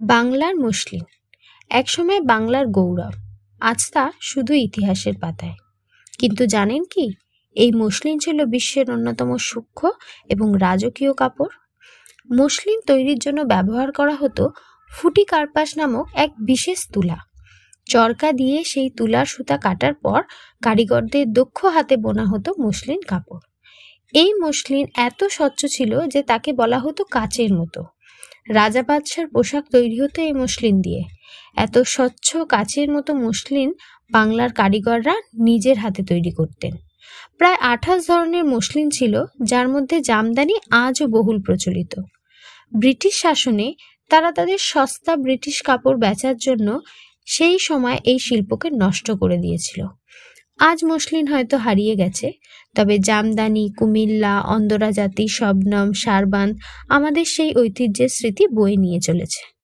বাংলার মসলিন একসময় বাংলার গৌরব, আজ তা শুধু ইতিহাসের পাতায়। কিন্তু জানেন কি, এই মসলিন ছিল বিশ্বের অন্যতম সূক্ষ্ম এবং রাজকীয় কাপড়। মসলিন তৈরির জন্য ব্যবহার করা হতো ফুটি কার্পাস নামক এক বিশেষ তুলা। চরকা দিয়ে সেই তুলার সুতা কাটার পর কারিগরদের দক্ষ হাতে বোনা হতো মসলিন কাপড়। এই মসলিন এত স্বচ্ছ ছিল যে তাকে বলা হতো কাচের মতো। রাজা বাদশার পোশাক তৈরি হতো এই মসলিন দিয়ে। এত স্বচ্ছ কাচের মতো মসলিন বাংলার কারিগররা নিজের হাতে তৈরি করতেন। প্রায় 28 ধরনের মসলিন ছিল, যার মধ্যে জামদানি আজও বহুল প্রচলিত। ব্রিটিশ শাসনে তারা তাদের সস্তা ব্রিটিশ কাপড় বেচার জন্য সেই সময় এই শিল্পকে নষ্ট করে দিয়েছিল। আজ মসলিন হয়তো হারিয়ে গেছে, তবে জামদানি, কুমিল্লা, অন্দরা জাতি, শবনম, সারবান আমাদের সেই ঐতিহ্যের স্মৃতি বয়ে নিয়ে চলেছে।